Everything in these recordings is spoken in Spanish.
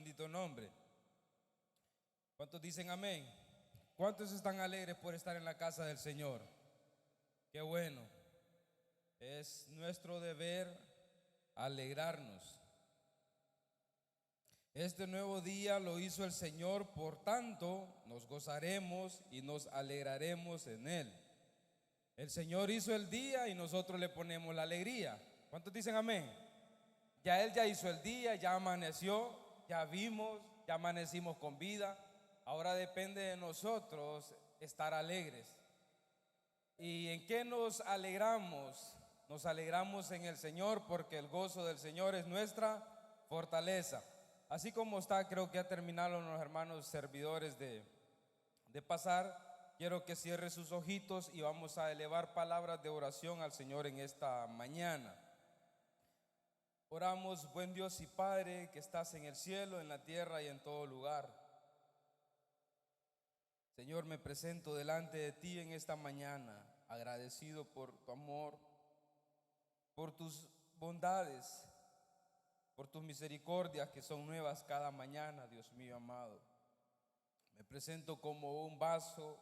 bendito nombre. ¿Cuántos dicen amén? ¿Cuántos están alegres por estar en la casa del Señor? Qué bueno. Es nuestro deber alegrarnos. Este nuevo día lo hizo el Señor, por tanto nos gozaremos y nos alegraremos en Él. El Señor hizo el día y nosotros le ponemos la alegría. ¿Cuántos dicen amén? Él ya hizo el día, ya amaneció, ya vimos, ya amanecimos con vida. Ahora depende de nosotros estar alegres. ¿Y en qué nos alegramos? Nos alegramos en el Señor, porque el gozo del Señor es nuestra fortaleza. Así como está, creo que ya terminaron los hermanos servidores de pasar. Quiero que cierre sus ojitos y vamos a elevar palabras de oración al Señor en esta mañana. Oramos, buen Dios y Padre, que estás en el cielo, en la tierra y en todo lugar. Señor, me presento delante de ti en esta mañana, agradecido por tu amor, por tus bondades, por tus misericordias que son nuevas cada mañana, Dios mío amado. Me presento como un vaso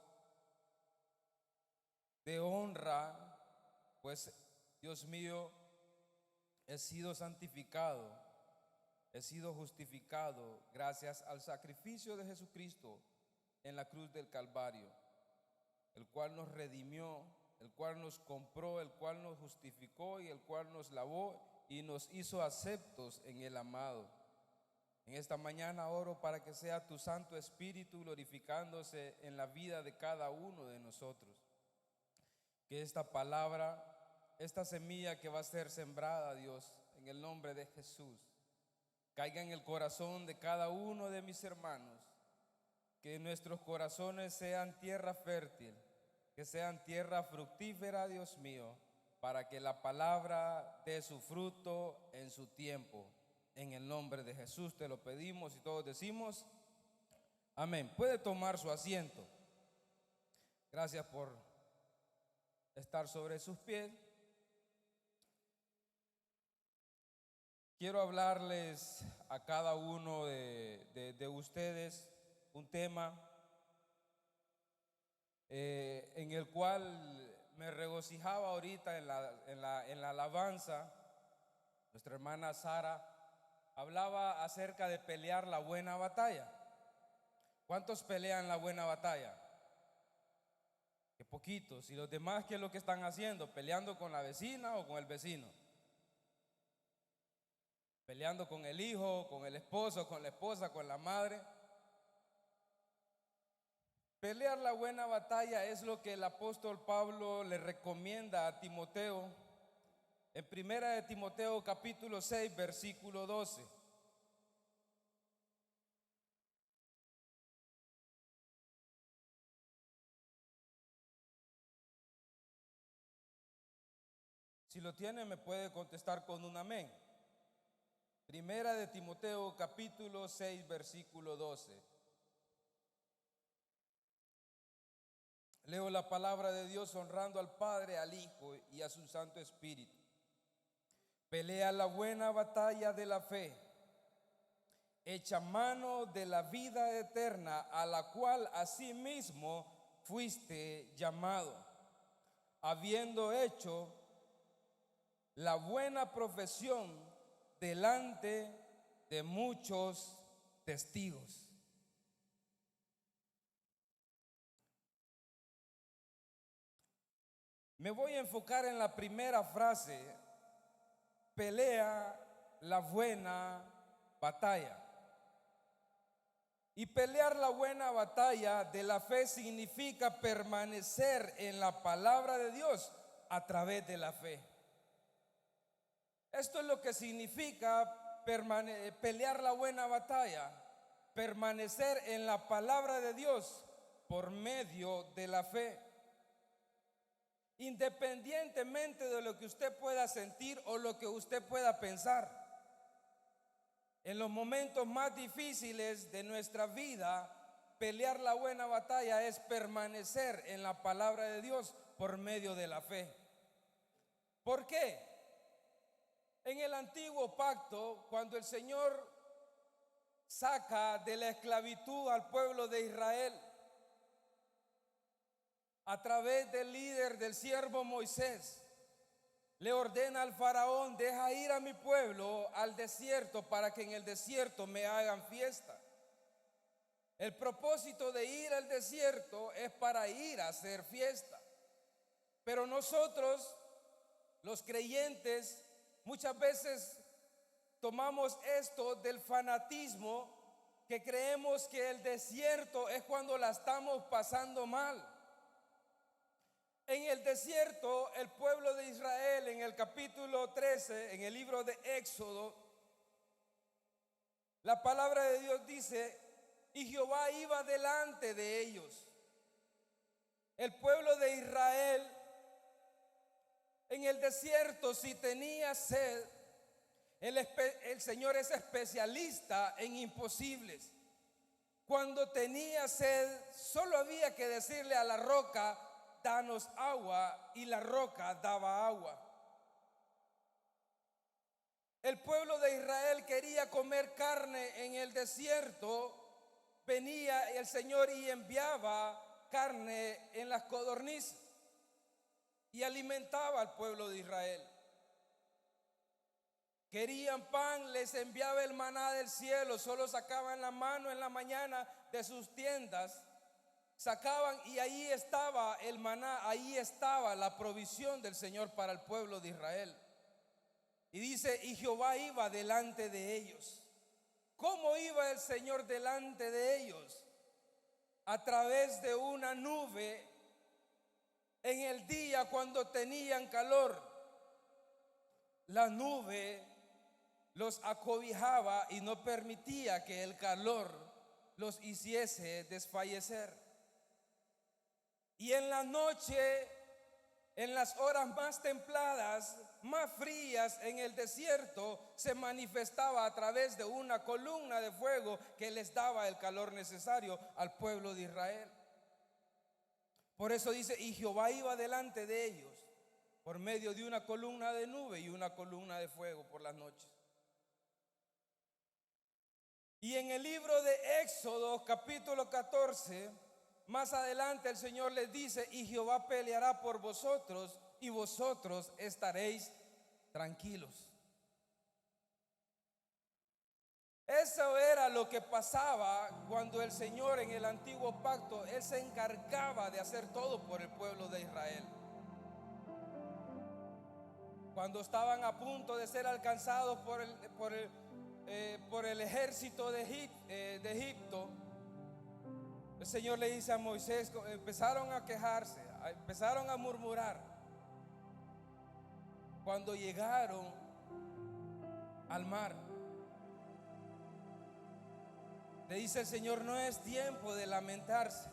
de honra, pues Dios mío, he sido santificado, he sido justificado gracias al sacrificio de Jesucristo en la cruz del Calvario, el cual nos redimió, el cual nos compró, el cual nos justificó y el cual nos lavó y nos hizo aceptos en el amado. En esta mañana oro para que sea tu Santo Espíritu glorificándose en la vida de cada uno de nosotros. Que esta palabra, esta semilla que va a ser sembrada, Dios, en el nombre de Jesús, caiga en el corazón de cada uno de mis hermanos. Que nuestros corazones sean tierra fértil, que sean tierra fructífera, Dios mío, para que la palabra dé su fruto en su tiempo. En el nombre de Jesús te lo pedimos y todos decimos amén. Puede tomar su asiento. Gracias por estar sobre sus pies. Quiero hablarles a cada uno de ustedes un tema en el cual me regocijaba ahorita en la alabanza. Nuestra hermana Sara hablaba acerca de pelear la buena batalla. ¿Cuántos pelean la buena batalla? Que poquitos. ¿Y los demás qué es lo que están haciendo? ¿Peleando con la vecina o con el vecino? ¿Peleando con el hijo, con el esposo, con la esposa, con la madre? Pelear la buena batalla es lo que el apóstol Pablo le recomienda a Timoteo en 1 de Timoteo capítulo 6 versículo 12. Si lo tiene, me puede contestar con un amén. 1 de Timoteo capítulo 6 versículo 12. Leo la palabra de Dios honrando al Padre, al Hijo y a su Santo Espíritu. Pelea la buena batalla de la fe, echa mano de la vida eterna, a la cual asimismo fuiste llamado, habiendo hecho la buena profesión delante de muchos testigos. Me voy a enfocar en la primera frase: pelea la buena batalla. Y pelear la buena batalla de la fe significa permanecer en la palabra de Dios a través de la fe. Esto es lo que significa pelear la buena batalla, permanecer en la palabra de Dios por medio de la fe. Independientemente de lo que usted pueda sentir o lo que usted pueda pensar, en los momentos más difíciles de nuestra vida, pelear la buena batalla es permanecer en la palabra de Dios por medio de la fe. ¿Por qué? En el antiguo pacto, cuando el Señor saca de la esclavitud al pueblo de Israel a través del líder, del siervo Moisés. Le ordena al faraón: deja ir a mi pueblo al desierto para que en el desierto me hagan fiesta. El propósito de ir al desierto es para ir a hacer fiesta. Pero nosotros, los creyentes, muchas veces tomamos esto del fanatismo, que creemos que el desierto es cuando la estamos pasando mal. En el desierto, el pueblo de Israel, en el capítulo 13, en el libro de Éxodo, la palabra de Dios dice: y Jehová iba delante de ellos. El pueblo de Israel en el desierto, si tenía sed, el Señor es especialista en imposibles. Cuando tenía sed, solo había que decirle a la roca: danos agua, y la roca daba agua. El pueblo de Israel quería comer carne en el desierto. Venía el Señor y enviaba carne en las codornices y alimentaba al pueblo de Israel. Querían pan, les enviaba el maná del cielo. Solo sacaban la mano en la mañana de sus tiendas, sacaban, y ahí estaba el maná, ahí estaba la provisión del Señor para el pueblo de Israel. Y dice: y Jehová iba delante de ellos. ¿Cómo iba el Señor delante de ellos? A través de una nube en el día cuando tenían calor. La nube los acobijaba y no permitía que el calor los hiciese desfallecer. Y en la noche, en las horas más templadas, más frías en el desierto, se manifestaba a través de una columna de fuego que les daba el calor necesario al pueblo de Israel. Por eso dice: y Jehová iba delante de ellos por medio de una columna de nube y una columna de fuego por las noches. Y en el libro de Éxodo capítulo 14, más adelante el Señor les dice: y Jehová peleará por vosotros y vosotros estaréis tranquilos. Eso era lo que pasaba cuando el Señor en el antiguo pacto, Él se encargaba de hacer todo por el pueblo de Israel. Cuando estaban a punto de ser alcanzados por el ejército de Egipto, el Señor le dice a Moisés: empezaron a quejarse, empezaron a murmurar. Cuando llegaron al mar, le dice el Señor: no es tiempo de lamentarse,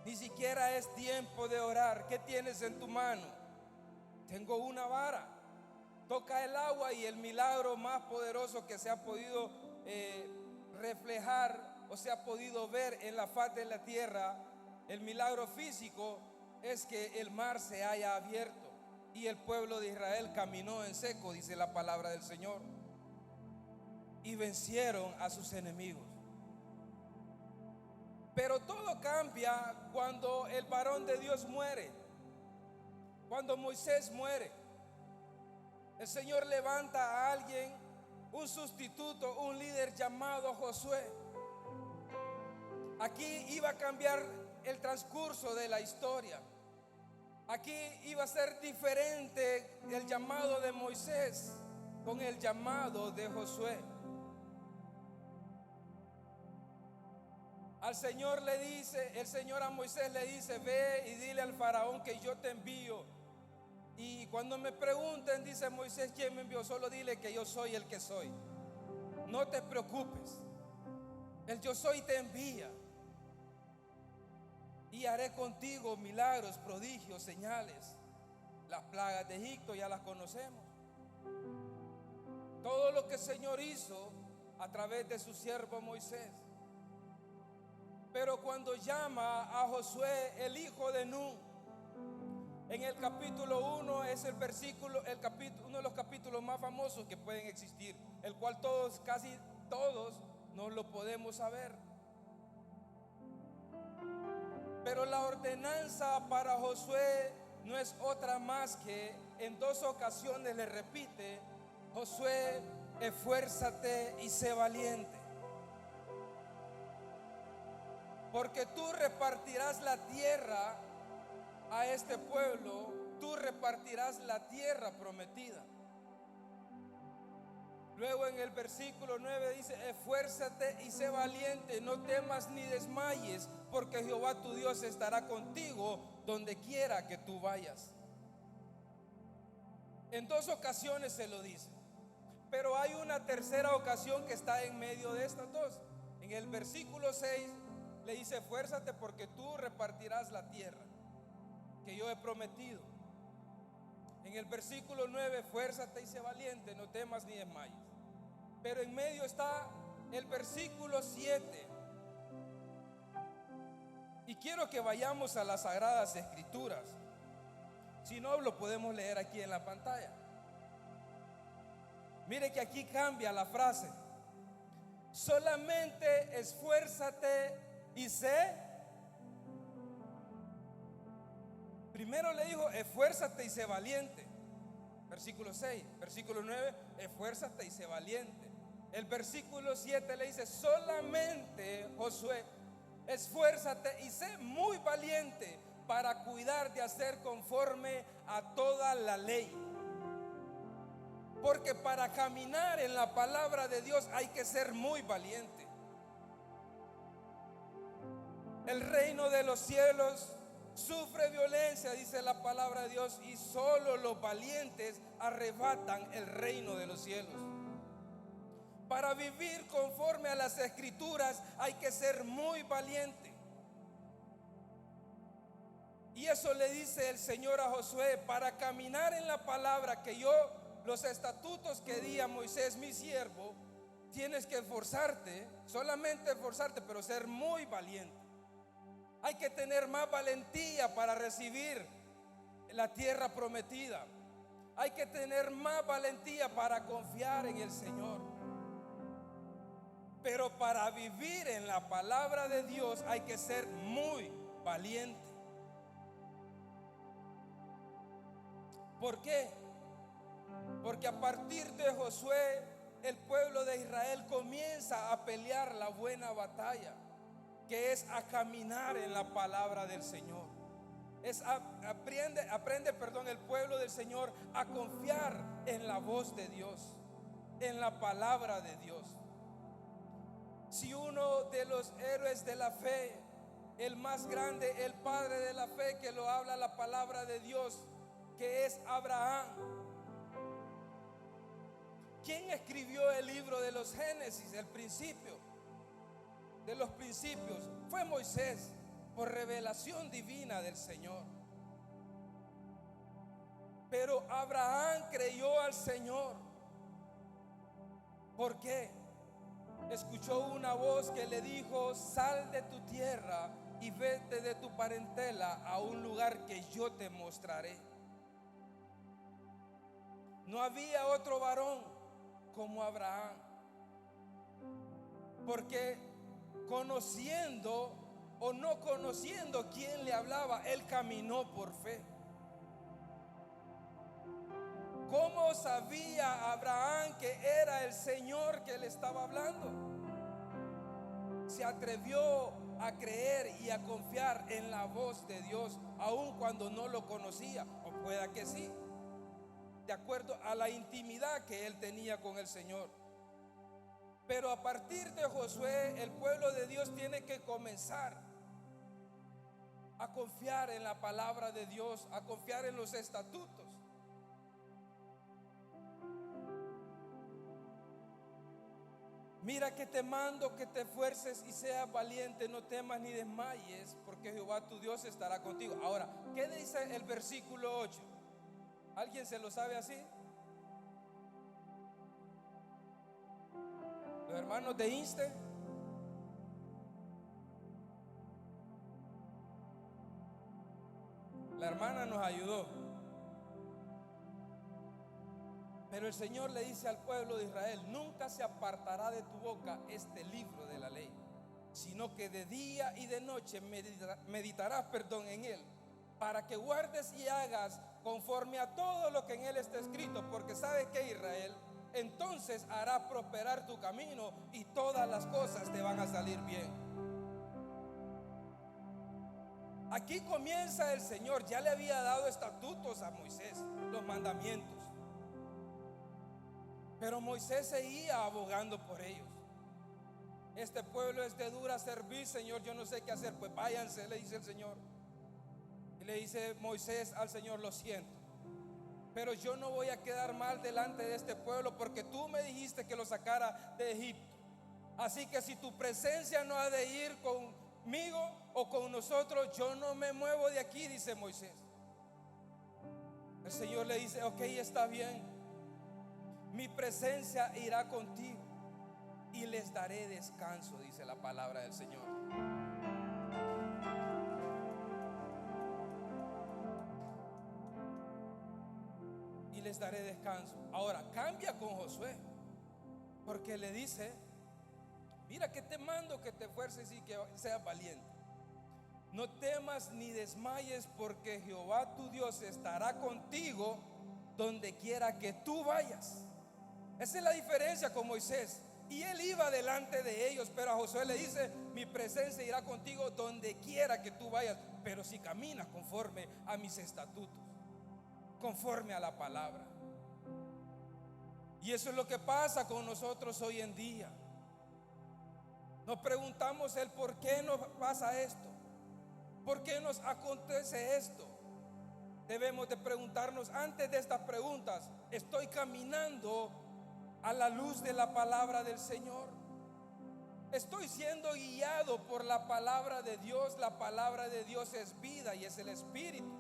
ni siquiera es tiempo de orar. ¿Qué tienes en tu mano? Tengo una vara. Toca el agua, y el milagro más poderoso que se ha podido reflejar o se ha podido ver en la faz de la tierra, el milagro físico, es que el mar se haya abierto y el pueblo de Israel caminó en seco, dice la palabra del Señor, y vencieron a sus enemigos. Pero todo cambia cuando el varón de Dios muere. Cuando Moisés muere, el Señor levanta a alguien, un sustituto, un líder llamado Josué. Aquí iba a cambiar el transcurso de la historia. Aquí iba a ser diferente el llamado de Moisés con el llamado de Josué. Al Señor le dice, el Señor a Moisés le dice: ve y dile al faraón que yo te envío. Y cuando me pregunten, dice Moisés: ¿quién me envió? Solo dile que yo soy el que soy. No te preocupes, el yo soy te envía. Y haré contigo milagros, prodigios, señales. Las plagas de Egipto ya las conocemos. Todo lo que el Señor hizo a través de su siervo Moisés. Pero cuando llama a Josué, el hijo de Nun, en el capítulo 1 es uno de los capítulos más famosos que pueden existir, el cual casi todos no lo podemos saber. Pero la ordenanza para Josué no es otra más que en 2 ocasiones le repite: Josué, esfuérzate y sé valiente, porque tú repartirás la tierra a este pueblo, tú repartirás la tierra prometida. Luego en el versículo 9 dice: esfuérzate y sé valiente, no temas ni desmayes, porque Jehová tu Dios estará contigo donde quiera que tú vayas. En 2 ocasiones se lo dice, pero hay una tercera ocasión que está en medio de estas dos. En el versículo 6 le dice: esfuérzate porque tú repartirás la tierra que yo he prometido. En el versículo 9: esfuérzate y sé valiente, no temas ni desmayes. Pero en medio está el versículo 7. Y quiero que vayamos a las Sagradas Escrituras. Si no, lo podemos leer aquí en la pantalla. Mire que aquí cambia la frase: solamente esfuérzate y sé. Primero le dijo: esfuérzate y sé valiente. Versículo 6. Versículo 9: esfuérzate y sé valiente. El versículo 7 le dice: solamente, Josué, esfuérzate y sé muy valiente para cuidar de hacer conforme a toda la ley. Porque para caminar en la palabra de Dios hay que ser muy valiente. El reino de los cielos sufre violencia, dice la palabra de Dios, y solo los valientes arrebatan el reino de los cielos. Para vivir conforme a las Escrituras hay que ser muy valiente. Y eso le dice el Señor a Josué: para caminar en la palabra que yo, los estatutos que di a Moisés mi siervo, tienes que esforzarte, solamente esforzarte, pero ser muy valiente. Hay que tener más valentía para recibir la tierra prometida. Hay que tener más valentía para confiar en el Señor. Pero para vivir en la palabra de Dios hay que ser muy valiente. ¿Por qué? Porque a partir de Josué, el pueblo de Israel comienza a pelear la buena batalla, que es a caminar en la palabra del Señor. Aprende el pueblo del Señor a confiar en la voz de Dios, en la palabra de Dios. Si uno de los héroes de la fe, el más grande, el padre de la fe, que lo habla la palabra de Dios, que es Abraham. ¿Quién escribió el libro de los Génesis, el principio de los principios? Fue Moisés, por revelación divina del Señor. Pero Abraham creyó al Señor. ¿Por qué? Escuchó una voz que le dijo: sal de tu tierra y vete de tu parentela a un lugar que yo te mostraré. No había otro varón como Abraham, porque conociendo o no conociendo quién le hablaba, él caminó por fe. ¿Cómo sabía Abraham que era el Señor que le estaba hablando? Se atrevió a creer y a confiar en la voz de Dios, aun cuando no lo conocía, o pueda que sí, de acuerdo a la intimidad que él tenía con el Señor. Pero a partir de Josué, el pueblo de Dios tiene que comenzar a confiar en la palabra de Dios, a confiar en los estatutos. Mira que te mando que te esfuerces y seas valiente, no temas ni desmayes, porque Jehová tu Dios estará contigo. Ahora, ¿qué dice el versículo 8? ¿Alguien se lo sabe así? Los hermanos de Inste. La hermana nos ayudó. Pero el Señor le dice al pueblo de Israel: nunca se apartará de tu boca este libro de la ley, sino que de día y de noche meditarás en él, para que guardes y hagas conforme a todo lo que en él está escrito, porque sabes que Israel, entonces harás prosperar tu camino y todas las cosas te van a salir bien. Aquí comienza el Señor. Ya le había dado estatutos a Moisés, los mandamientos, pero Moisés seguía abogando por ellos. Este pueblo es de dura servir, Señor, yo no sé qué hacer. Pues váyanse, le dice el Señor. Y le dice Moisés al Señor: lo siento, pero yo no voy a quedar mal delante de este pueblo, porque tú me dijiste que lo sacara de Egipto. Así que si tu presencia no ha de ir conmigo o con nosotros, yo no me muevo de aquí, dice Moisés. El Señor le dice: ok, está bien, mi presencia irá contigo y les daré descanso, dice la palabra del Señor. Y les daré descanso. Ahora cambia con Josué, porque le dice: mira que te mando que te esfuerces y que seas valiente. No temas ni desmayes, porque Jehová tu Dios estará contigo donde quiera que tú vayas. Esa es la diferencia con Moisés. Y él iba delante de ellos, pero a Josué le dice: mi presencia irá contigo donde quiera que tú vayas, pero si caminas conforme a mis estatutos, conforme a la palabra. Y eso es lo que pasa con nosotros hoy en día. Nos preguntamos el por qué nos pasa esto, por qué nos acontece esto. Debemos de preguntarnos antes de estas preguntas: ¿estoy caminando a la luz de la palabra del Señor? ¿Estoy siendo guiado por la palabra de Dios? La palabra de Dios es vida y es el Espíritu.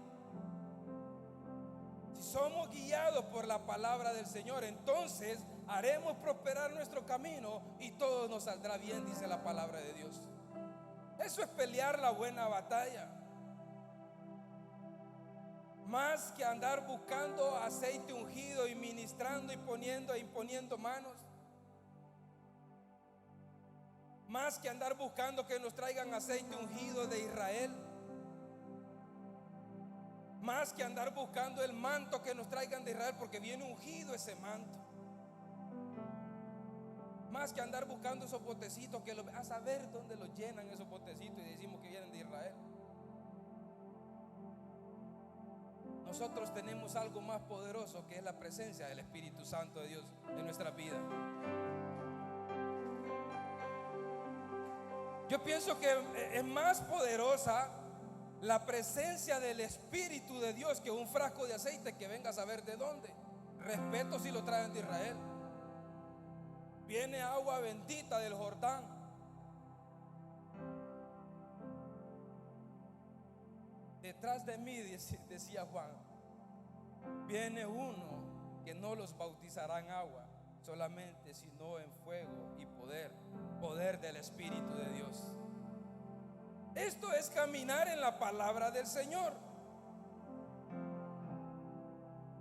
Si somos guiados por la palabra del Señor, entonces haremos prosperar nuestro camino y todo nos saldrá bien, dice la palabra de Dios. Eso es pelear la buena batalla. Más que andar buscando aceite ungido y ministrando y poniendo e imponiendo manos, más que andar buscando que nos traigan aceite ungido de Israel, más que andar buscando el manto que nos traigan de Israel, porque viene ungido ese manto, más que andar buscando esos botecitos que a saber dónde los llenan esos botecitos y decimos que vienen de Israel. Nosotros tenemos algo más poderoso, que es la presencia del Espíritu Santo de Dios en nuestra vida. Yo pienso que es más poderosa la presencia del Espíritu de Dios que un frasco de aceite que venga a saber de dónde. Respeto si lo traen de Israel. Viene agua bendita del Jordán. Detrás de mí, decía Juan, viene uno que no los bautizará en agua solamente, sino en fuego y poder del Espíritu de Dios. Esto es caminar en la palabra del Señor.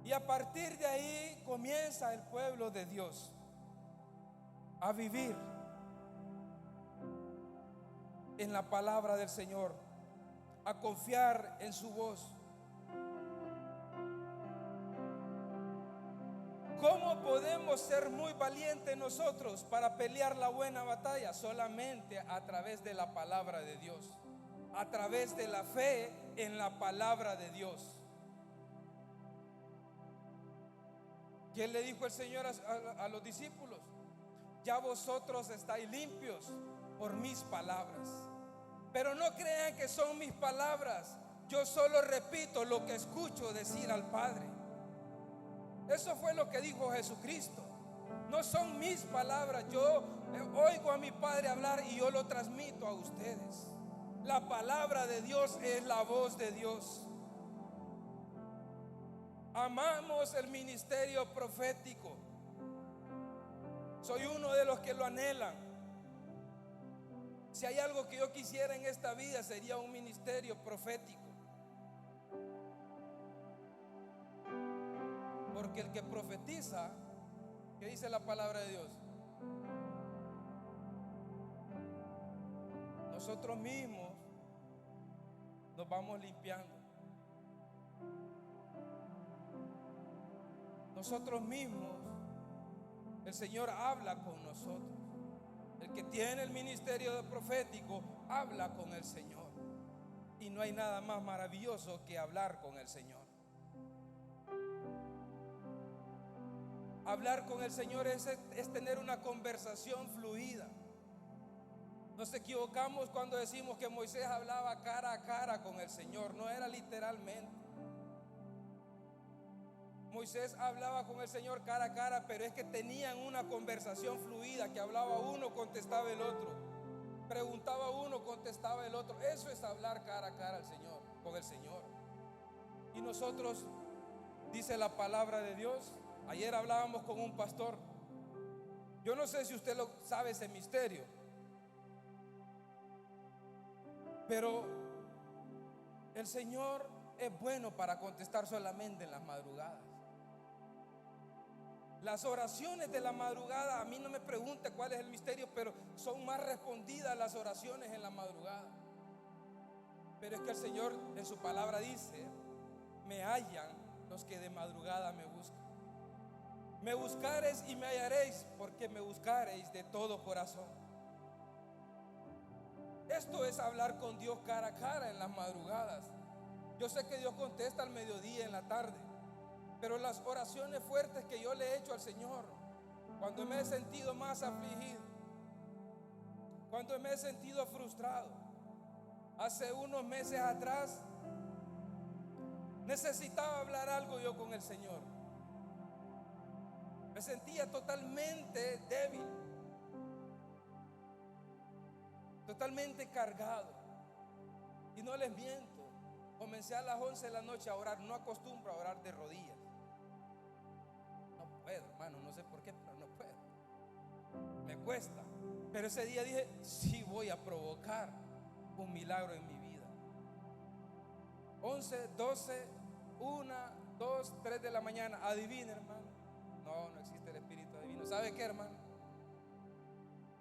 Y a partir de ahí comienza el pueblo de Dios a vivir en la palabra del Señor, a confiar en su voz. ¿Cómo podemos ser muy valientes nosotros para pelear la buena batalla? Solamente a través de la palabra de Dios, a través de la fe en la palabra de Dios. ¿Qué le dijo el Señor a los discípulos? Ya vosotros estáis limpios por mis palabras. Pero no crean que son mis palabras. Yo solo repito lo que escucho decir al Padre. Eso fue lo que dijo Jesucristo. No son mis palabras. Yo oigo a mi Padre hablar y yo lo transmito a ustedes. La palabra de Dios es la voz de Dios. Amamos el ministerio profético. Soy uno de los que lo anhelan. Si hay algo que yo quisiera en esta vida, sería un ministerio profético. Porque el que profetiza, ¿qué dice la palabra de Dios? Nosotros mismos nos vamos limpiando. Nosotros mismos, el Señor habla con nosotros. El que tiene el ministerio profético habla con el Señor. Y no hay nada más maravilloso que hablar con el Señor. Hablar con el Señor es tener una conversación fluida. Nos equivocamos cuando decimos que Moisés hablaba cara a cara con el Señor. No era literalmente. Moisés hablaba con el Señor cara a cara, pero es que tenían una conversación fluida, que hablaba uno, contestaba el otro, preguntaba uno, contestaba el otro. Eso es hablar cara a cara al Señor, con el Señor. Y nosotros, dice la palabra de Dios, ayer hablábamos con un pastor. Yo no sé si usted lo sabe, ese misterio, pero el Señor es bueno para contestar solamente en las madrugadas. Las oraciones de la madrugada, a mí no me pregunte cuál es el misterio, pero son más respondidas las oraciones en la madrugada. Pero es que el Señor en su palabra dice: me hallan los que de madrugada me buscan. Me buscareis y me hallaréis, porque me buscareis de todo corazón. Esto es hablar con Dios cara a cara en las madrugadas. Yo sé que Dios contesta al mediodía, en la tarde, pero las oraciones fuertes que yo le he hecho al Señor, cuando me he sentido más afligido, cuando me he sentido frustrado, hace unos meses atrás, necesitaba hablar algo yo con el Señor. Me sentía totalmente débil, totalmente cargado. Y no les miento, comencé a las 11 de la noche a orar. No acostumbro a orar de rodillas. No puedo, hermano, no sé por qué, pero no puedo. Me cuesta. Pero ese día dije: sí, voy a provocar un milagro en mi vida. 11, 12, 1, 2, 3 de la mañana. Adivina, hermano. No existe el espíritu divino. ¿Sabe qué, hermano?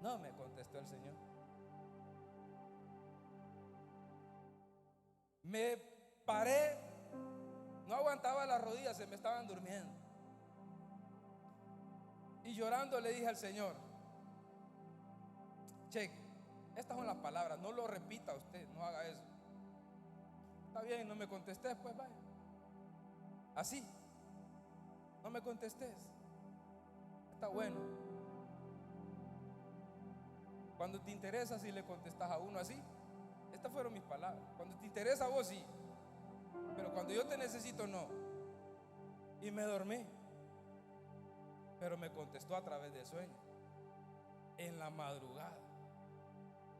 No me contestó el Señor. Me paré, no aguantaba las rodillas, se me estaban durmiendo. Y llorando le dije al Señor: cheque, estas son las palabras, no lo repita usted, no haga eso. Está bien, no me contestes, pues vaya. Así, no me contestes. Está bueno. Cuando te interesa, si le contestas a uno así. Estas fueron mis palabras. Cuando te interesa a vos, sí, pero cuando yo te necesito, no. Y me dormí. Pero me contestó a través del sueño, en la madrugada.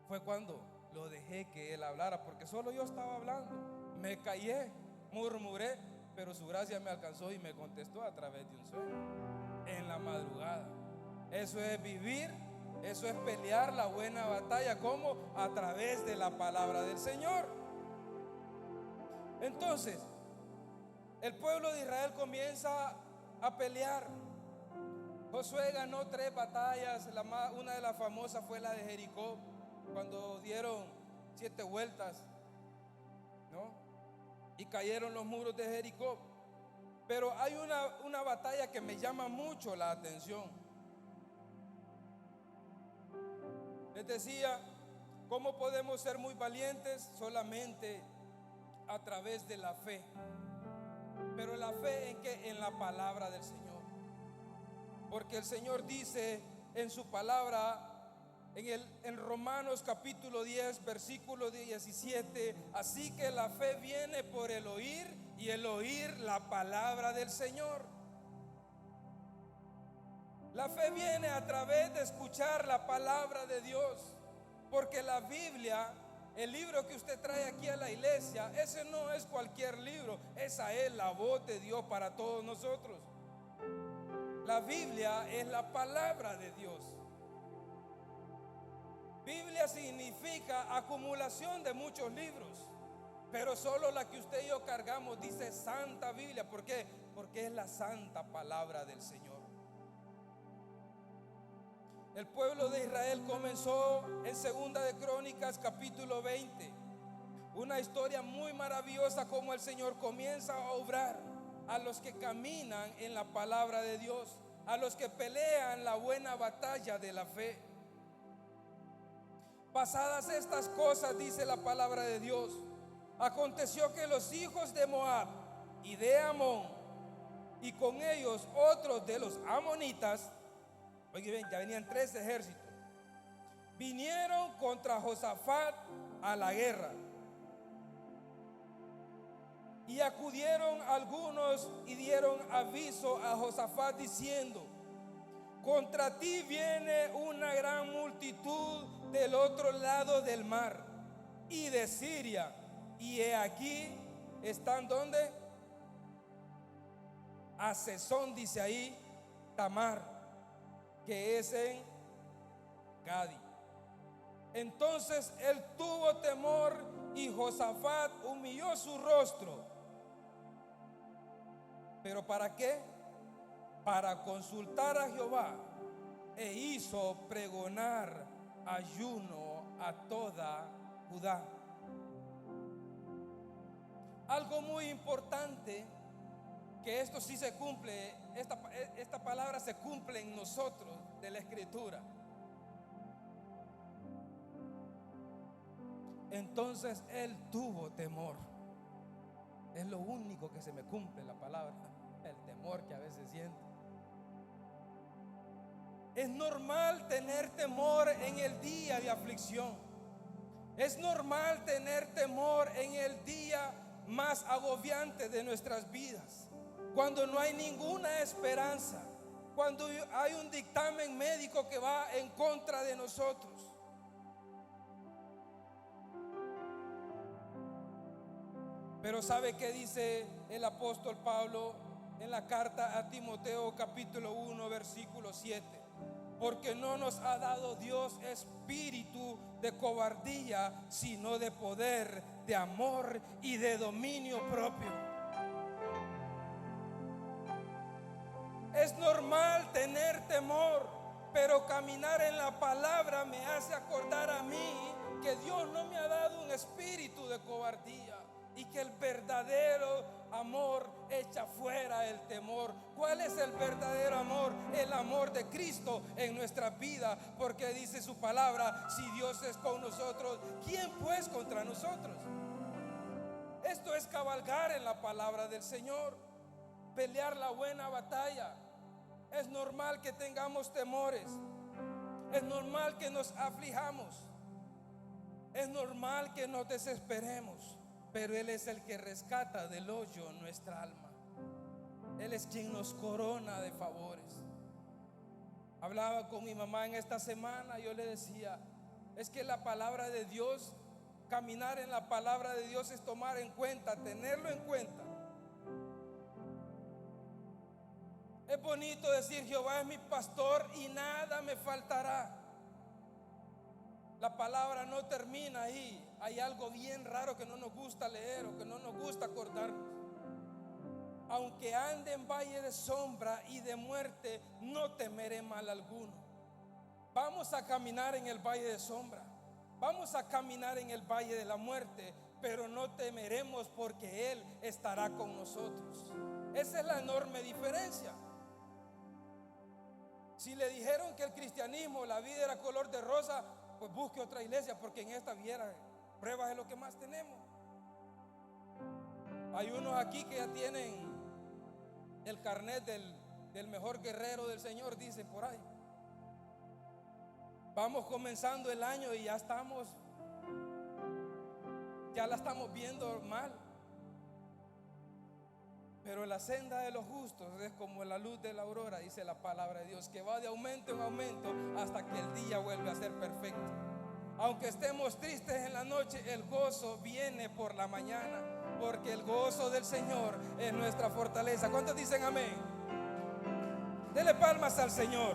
Fue cuando lo dejé que Él hablara, porque solo yo estaba hablando. Me callé, murmuré, pero su gracia me alcanzó y me contestó a través de un sueño, en la madrugada. Eso es vivir. Eso es pelear la buena batalla. ¿Cómo? A través de la palabra del Señor. Entonces, el pueblo de Israel comienza a pelear. Josué ganó 3 batallas. Una de las famosas fue la de Jericó, cuando dieron 7 vueltas, ¿no? Y cayeron los muros de Jericó. Pero hay una batalla que me llama mucho la atención. Les decía, ¿cómo podemos ser muy valientes? Solamente a través de la fe. Pero la fe ¿en qué? En la palabra del Señor. Porque el Señor dice en su palabra, en Romanos capítulo 10, versículo 17: así que la fe viene por el oír, y el oír la palabra del Señor. La fe viene a través de escuchar la palabra de Dios. Porque la Biblia, el libro que usted trae aquí a la iglesia, ese no es cualquier libro. Esa es la voz de Dios para todos nosotros. La Biblia es la palabra de Dios. Biblia significa acumulación de muchos libros, pero solo la que usted y yo cargamos dice Santa Biblia. ¿Por qué? porque es la santa palabra del Señor. El pueblo de Israel comenzó en Segunda de Crónicas capítulo 20, una historia muy maravillosa como el Señor comienza a obrar a los que caminan en la palabra de Dios, a los que pelean la buena batalla de la fe. Pasadas estas cosas, dice la palabra de Dios, aconteció que los hijos de Moab y de Amón, y con ellos otros de los amonitas, oye bien, ya venían 3 ejércitos, vinieron contra Josafat a la guerra. Y acudieron algunos y dieron aviso a Josafat diciendo: contra ti viene una gran multitud del otro lado del mar y de Siria, y he aquí están donde Hazezón, dice ahí, Tamar, que es en Gadi. Entonces él tuvo temor y Josafat humilló su rostro. ¿Pero para qué? Para consultar a Jehová, e hizo pregonar ayuno a toda Judá. Algo muy importante, que esto sí se cumple, esta palabra se cumple en nosotros de la Escritura. Entonces él tuvo temor. Es lo único que se me cumple la palabra, el temor que a veces siento. Es normal tener temor en el día de aflicción. Es normal tener temor en el día más agobiante de nuestras vidas, cuando no hay ninguna esperanza, cuando hay un dictamen médico que va en contra de nosotros. Pero ¿sabe qué dice el apóstol Pablo en la carta a Timoteo capítulo 1 versículo 7? Porque no nos ha dado Dios espíritu de cobardía, sino de poder, de amor y de dominio propio. Es normal tener temor, pero caminar en la palabra me hace acordar a mí que Dios no me ha dado un espíritu de cobardía, y que el verdadero amor echa fuera el temor. ¿Cuál es el verdadero amor? El amor de Cristo en nuestra vida, porque dice su palabra: si Dios es con nosotros, ¿quién pues contra nosotros? Esto es cabalgar en la palabra del Señor, pelear la buena batalla. Es normal que tengamos temores, es normal que nos aflijamos, es normal que nos desesperemos, pero Él es el que rescata del hoyo nuestra alma. Él es quien nos corona de favores. Hablaba con mi mamá en esta semana, yo le decía: es que la palabra de Dios, caminar en la palabra de Dios es tomar en cuenta, tenerlo en cuenta. Es bonito decir: Jehová es mi pastor y nada me faltará. La palabra no termina ahí. Hay algo bien raro que no nos gusta leer o que no nos gusta acordarnos. Aunque ande en valle de sombra y de muerte, no temeré mal alguno. Vamos a caminar en el valle de sombra, vamos a caminar en el valle de la muerte, pero no temeremos porque Él estará con nosotros. Esa es la enorme diferencia. Si le dijeron que el cristianismo, la vida era color de rosa, pues busque otra iglesia, porque en esta viera pruebas es lo que más tenemos. Hay unos aquí que ya tienen el carnet del mejor guerrero del Señor, dicen por ahí. Vamos comenzando el año y ya la estamos viendo mal. Pero la senda de los justos es como la luz de la aurora, dice la palabra de Dios, que va de aumento en aumento hasta que el día vuelve a ser perfecto. Aunque estemos tristes en la noche, el gozo viene por la mañana, porque el gozo del Señor es nuestra fortaleza. ¿Cuántos dicen amén? Dele palmas al Señor.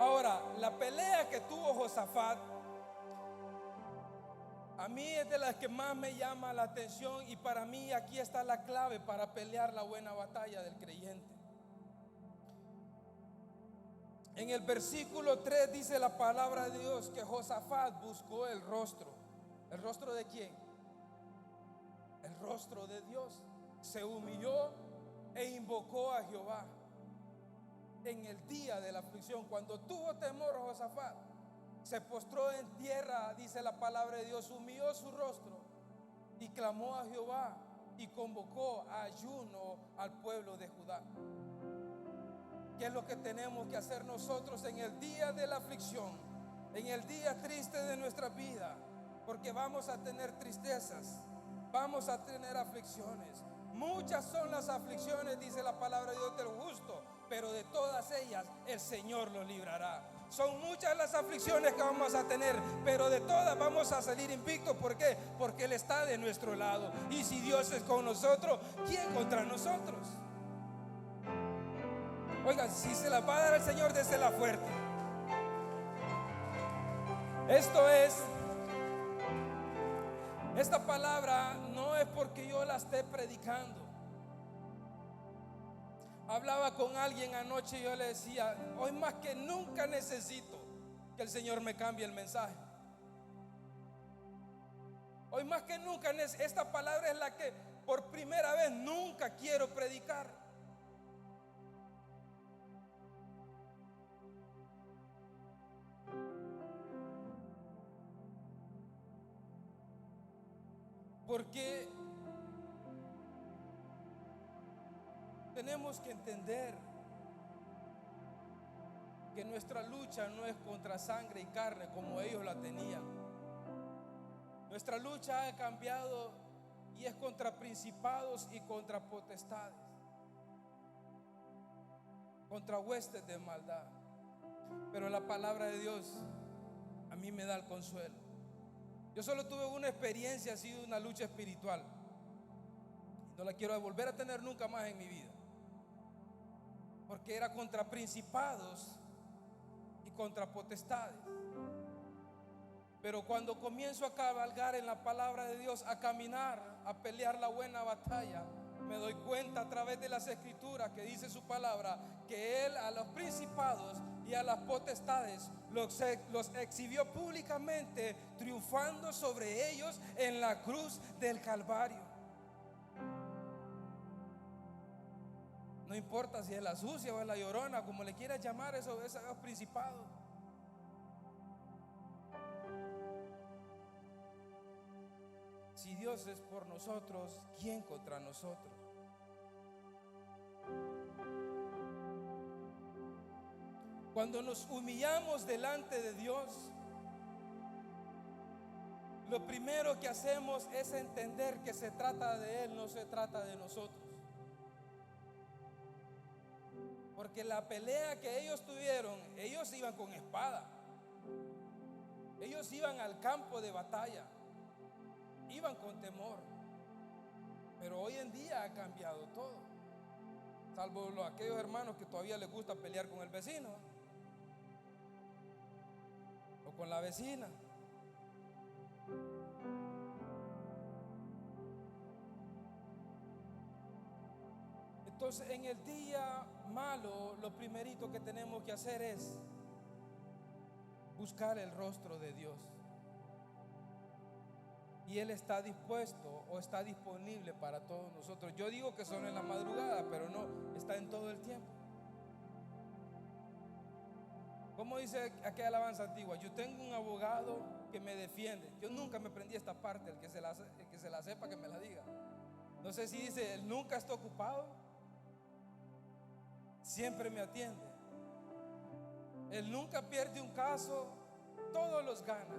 Ahora, la pelea que tuvo Josafat A mí es de las que más me llama la atención, y para mí aquí está la clave para pelear la buena batalla del creyente. En el versículo 3 dice la palabra de Dios que Josafat buscó el rostro. ¿El rostro de quién? El rostro de Dios. Se humilló e invocó a Jehová en el día de la aflicción. Cuando tuvo temor Josafat, se postró en tierra, dice la palabra de Dios, humilló su rostro y clamó a Jehová y convocó a ayuno al pueblo de Judá. ¿Qué es lo que tenemos que hacer nosotros en el día de la aflicción, en el día triste de nuestra vida? Porque vamos a tener tristezas, vamos a tener aflicciones. Muchas son las aflicciones, dice la palabra de Dios, del justo, pero de todas ellas el Señor lo librará. Son muchas las aflicciones que vamos a tener, pero de todas vamos a salir invictos. ¿Por qué? Porque Él está de nuestro lado. Y si Dios es con nosotros, ¿quién contra nosotros? Oigan, si se las va a dar al Señor, désela fuerte. Esta palabra no es porque yo la esté predicando. Hablaba con alguien anoche y yo le decía, hoy más que nunca necesito que el Señor me cambie el mensaje. Hoy más que nunca esta palabra es la que por primera vez nunca quiero predicar. Porque tenemos que entender que nuestra lucha no es contra sangre y carne como ellos la tenían. Nuestra lucha ha cambiado y es contra principados y contra potestades, contra huestes de maldad. Pero la palabra de Dios a mí me da el consuelo. Yo solo tuve una experiencia así de una lucha espiritual. No la quiero volver a tener nunca más en mi vida. Porque era contra principados y contra potestades. Pero cuando comienzo a cabalgar en la palabra de Dios, a caminar, a pelear la buena batalla, me doy cuenta a través de las escrituras que dice su palabra que Él a los principados y a las potestades los exhibió públicamente, triunfando sobre ellos en la cruz del Calvario. No importa si es la sucia o es la llorona, como le quieras llamar esos principados. Si Dios es por nosotros, ¿quién contra nosotros? Cuando nos humillamos delante de Dios, lo primero que hacemos es entender que se trata de Él, no se trata de nosotros. Porque la pelea que ellos tuvieron, ellos iban con espada, ellos iban al campo de batalla, iban con temor. Pero hoy en día ha cambiado todo, salvo aquellos hermanos que todavía les gusta pelear con el vecino o con la vecina. Entonces, en el día malo, lo primerito que tenemos que hacer es buscar el rostro de Dios. Y Él está dispuesto o está disponible para todos nosotros. Yo digo que solo en la madrugada, pero no, está en todo el tiempo. Como dice aquella alabanza antigua, yo tengo un abogado que me defiende. Yo nunca me aprendí esta parte, el que se la sepa que me la diga. No sé si dice, Él nunca está ocupado, siempre me atiende. Él nunca pierde un caso, todos los gana.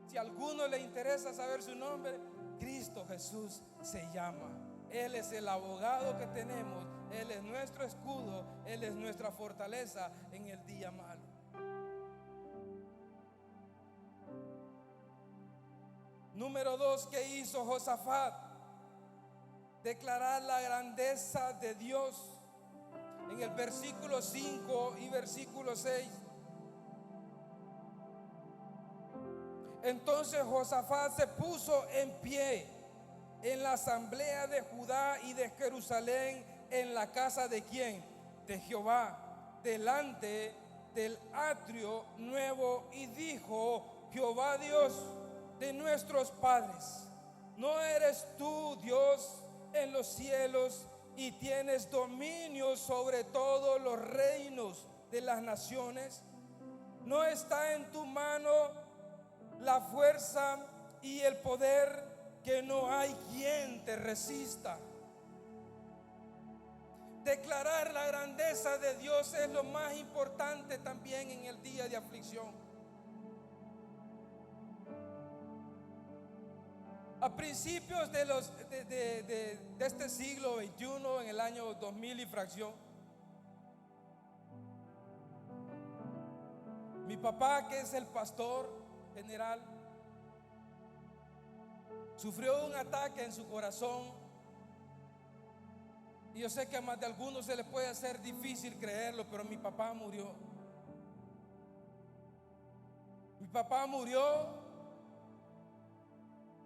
Si a alguno le interesa saber su nombre, Cristo Jesús se llama. Él es el abogado que tenemos. Él es nuestro escudo. Él es nuestra fortaleza en el día malo. Número 2, ¿qué hizo Josafat? Declarar la grandeza de Dios. En el versículo 5 y versículo 6. Entonces Josafat se puso en pie en la asamblea de Judá y de Jerusalén, en la casa de ¿quién? De Jehová, delante del atrio nuevo, y dijo: Jehová Dios de nuestros padres, ¿no eres tú Dios en los cielos y tienes dominio sobre todos los reinos de las naciones? ¿No está en tu mano la fuerza y el poder, que no hay quien te resista? Declarar la grandeza de Dios es lo más importante también en el día de aflicción. A principios de este siglo XXI, en el año 2000 y fracción, mi papá, que es el pastor general, sufrió un ataque en su corazón. Y yo sé que a más de algunos se les puede hacer difícil creerlo, pero mi papá murió. Mi papá murió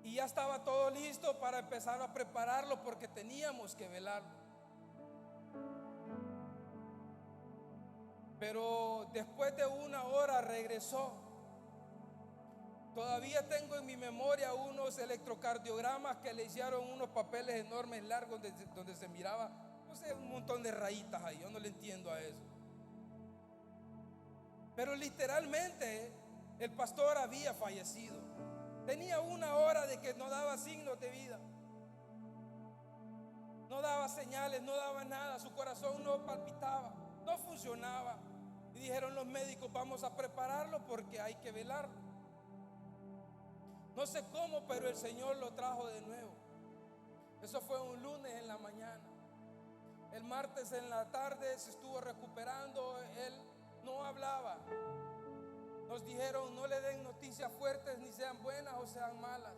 y ya estaba todo listo para empezar a prepararlo, porque teníamos que velarlo. Pero después de una hora regresó. Todavía tengo en mi memoria unos electrocardiogramas que le hicieron, unos papeles enormes, largos, donde se miraba, no sé, un montón de rayitas ahí. Yo no le entiendo a eso. Pero literalmente el pastor había fallecido. Tenía una hora de que no daba signos de vida, no daba señales, no daba nada. Su corazón no palpitaba, no funcionaba. Y dijeron los médicos: vamos a prepararlo porque hay que velarlo. No sé cómo, pero el Señor lo trajo de nuevo. Eso fue un lunes en la mañana. El martes en la tarde se estuvo recuperando. Él no hablaba. Nos dijeron: no le den noticias fuertes, ni sean buenas o sean malas.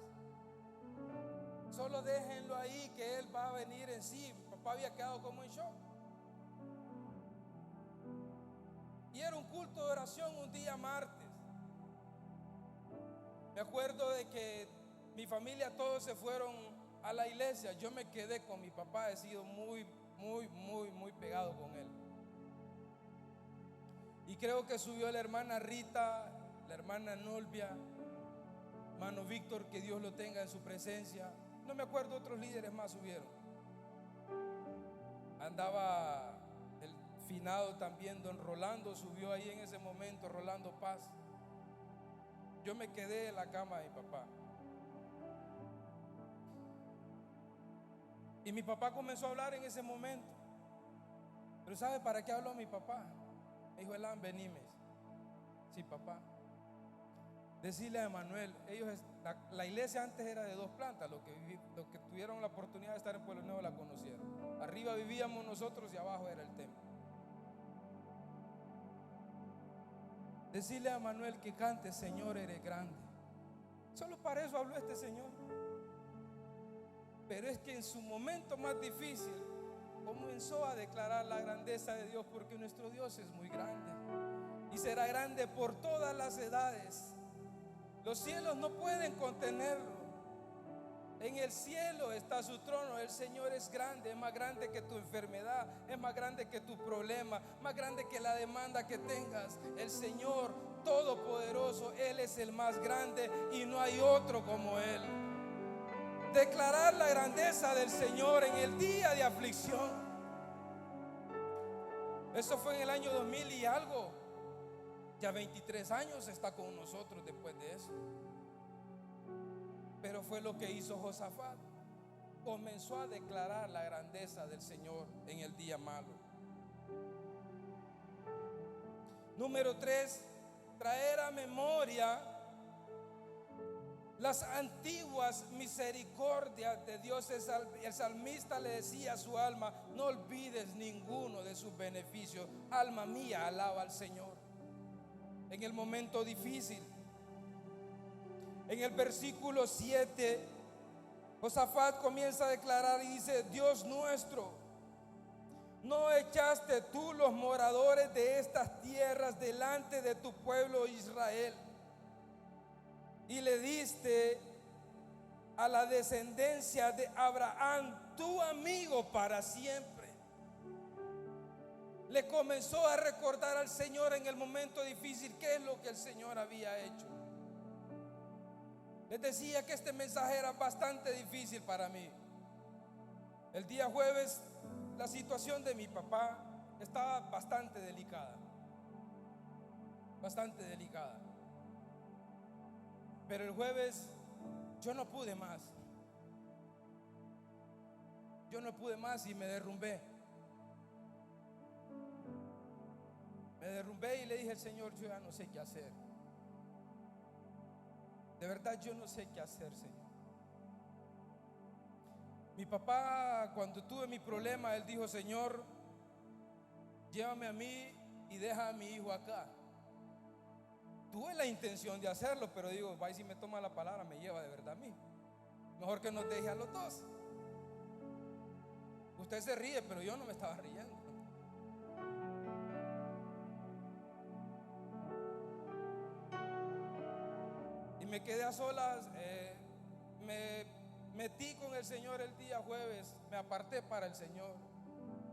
Solo déjenlo ahí, que él va a venir en sí. Mi papá había quedado como en shock. Y era un culto de oración un día martes. Me acuerdo de que mi familia todos se fueron a la iglesia. Yo me quedé con mi papá. He sido muy pegado con él. Y creo que subió la hermana Rita, la hermana Nolvia, hermano Víctor, que Dios lo tenga en su presencia. No me acuerdo, otros líderes más subieron. Andaba el finado también, don Rolando, subió ahí en ese momento, Rolando Paz. Yo me quedé en la cama de mi papá. Y mi papá comenzó a hablar en ese momento. Pero ¿sabe para qué habló mi papá? Me dijo: Elán, venime. Sí, papá. Decirle a Emanuel, la iglesia antes era de 2 plantas. Los que tuvieron la oportunidad de estar en Pueblo Nuevo la conocieron. Arriba vivíamos nosotros y abajo era el templo. Decirle a Manuel que cante: Señor, eres grande. Solo para eso habló este señor. Pero es que en su momento más difícil comenzó a declarar la grandeza de Dios, porque nuestro Dios es muy grande y será grande por todas las edades. Los cielos no pueden contenerlo. En el cielo está su trono. El Señor es grande, es más grande que tu enfermedad, es más grande que tu problema, más grande que la demanda que tengas. El Señor Todopoderoso, Él es el más grande y no hay otro como Él. Declarar la grandeza del Señor en el día de aflicción. Eso fue en el año 2000 y algo. Ya 23 años está con nosotros después de eso. Pero fue lo que hizo Josafat. Comenzó a declarar la grandeza del Señor en el día malo. Número 3, traer a memoria las antiguas misericordias de Dios. El salmista le decía a su alma: no olvides ninguno de sus beneficios. Alma mía, alaba al Señor. En el momento difícil. En el versículo 7, Josafat comienza a declarar y dice: Dios nuestro, ¿no echaste tú los moradores de estas tierras delante de tu pueblo Israel? y le diste a la descendencia de Abraham, tu amigo, para siempre. Le comenzó a recordar al Señor en el momento difícil qué es lo que el Señor había hecho. Les decía que este mensaje era bastante difícil para mí. El día jueves la situación de mi papá estaba bastante delicada. Bastante delicada. Pero el jueves yo no pude más. Yo no pude más y me derrumbé. Me derrumbé y le dije al Señor, yo ya no sé qué hacer. De verdad yo no sé qué hacer, Señor. Mi papá, cuando tuve mi problema, él dijo, Señor, llévame a mí y deja a mi hijo acá. Tuve la intención de hacerlo, pero digo, va, y si me toma la palabra, me lleva de verdad a mí. Mejor que nos deje a los dos. Usted se ríe, pero yo no me estaba riendo. Y me quedé a solas. Me metí con el Señor el día jueves. Me aparté para el Señor,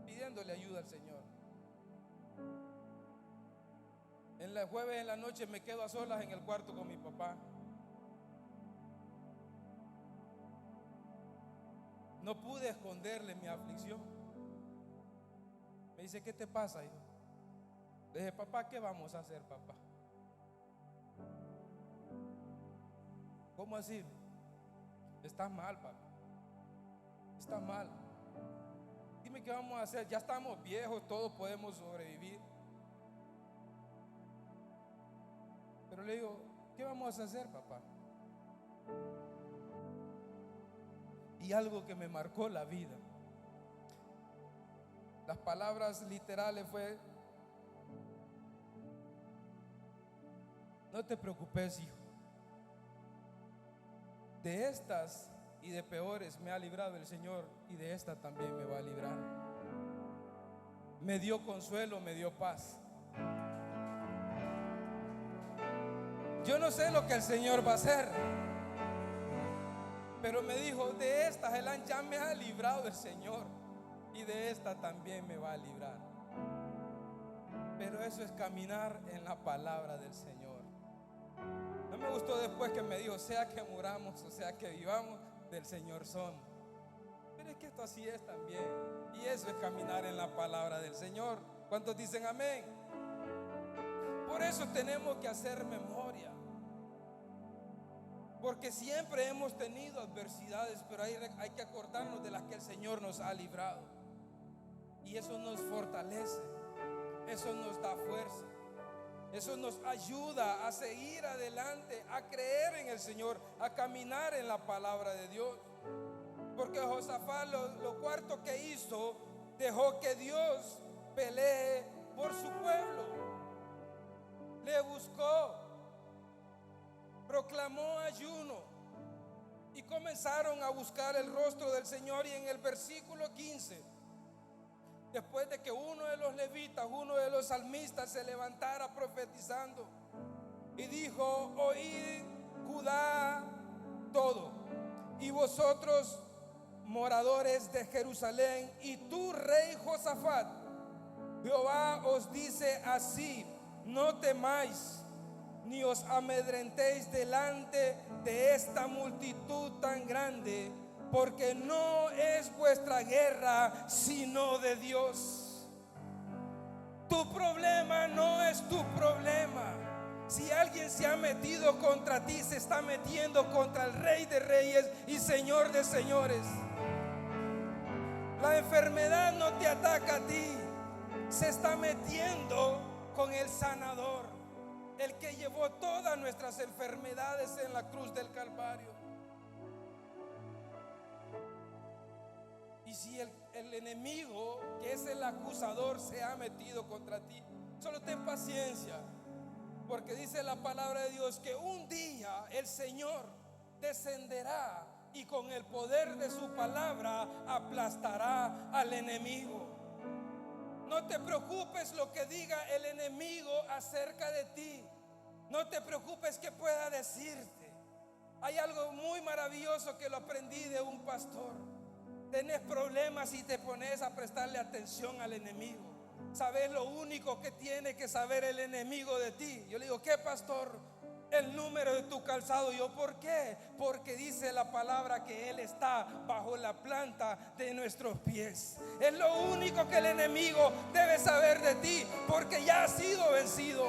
pidiéndole ayuda al Señor. En el jueves en la noche me quedo a solas en el cuarto con mi papá. No pude esconderle mi aflicción. Me dice, ¿qué te pasa, hijo? Le dije, papá, ¿qué vamos a hacer, papá? ¿Cómo así? Estás mal, papá. Estás mal. Dime qué vamos a hacer. Ya estamos viejos, todos podemos sobrevivir. Pero le digo, ¿qué vamos a hacer, papá? Y algo que me marcó la vida. Las palabras literales fue: no te preocupes, hijo. De estas y de peores me ha librado el Señor, y de esta también me va a librar. Me dio consuelo, me dio paz. Yo no sé lo que el Señor va a hacer, pero me dijo, de estas ya me ha librado el Señor, y de esta también me va a librar. Pero eso es caminar en la palabra del Señor. No me gustó después que me dijo, sea que muramos o sea que vivamos, del Señor somos. Pero es que esto así es también. Y eso es caminar en la palabra del Señor. ¿Cuántos dicen amén? Por eso tenemos que hacer memoria. Porque siempre hemos tenido adversidades, pero hay que acordarnos de las que el Señor nos ha librado. Y eso nos fortalece, eso nos da fuerza, eso nos ayuda a seguir adelante, a creer en el Señor, a caminar en la palabra de Dios. Porque Josafat lo cuarto que hizo, dejó que Dios pelee por su pueblo. Le buscó, proclamó ayuno y comenzaron a buscar el rostro del Señor. Y en el versículo 15, después de que uno de los levitas, uno de los salmistas, se levantara profetizando y dijo: oíd Judá todo, y vosotros moradores de Jerusalén, y tú rey Josafat, Jehová os dice así: no temáis ni os amedrentéis delante de esta multitud tan grande, porque no es vuestra guerra sino de Dios. Tu problema no es tu problema. Si alguien se ha metido contra ti, se está metiendo contra el Rey de Reyes y Señor de Señores. La enfermedad no te ataca a ti, se está metiendo con el sanador, el que llevó todas nuestras enfermedades en la cruz del Calvario. Y si el enemigo, que es el acusador, se ha metido contra ti, solo ten paciencia, porque dice la palabra de Dios que un día el Señor descenderá y con el poder de su palabra aplastará al enemigo. No te preocupes lo que diga el enemigo acerca de ti. No te preocupes que pueda decirte. Hay algo muy maravilloso que lo aprendí de un pastor. Tenés problemas y te pones a prestarle atención al enemigo. Sabes lo único que tiene que saber el enemigo de ti. Yo le digo, ¿qué, pastor? El número de tu calzado. Yo, ¿por qué? Porque dice la palabra que Él está bajo la planta de nuestros pies. Es lo único que el enemigo debe saber de ti, porque ya has sido vencido.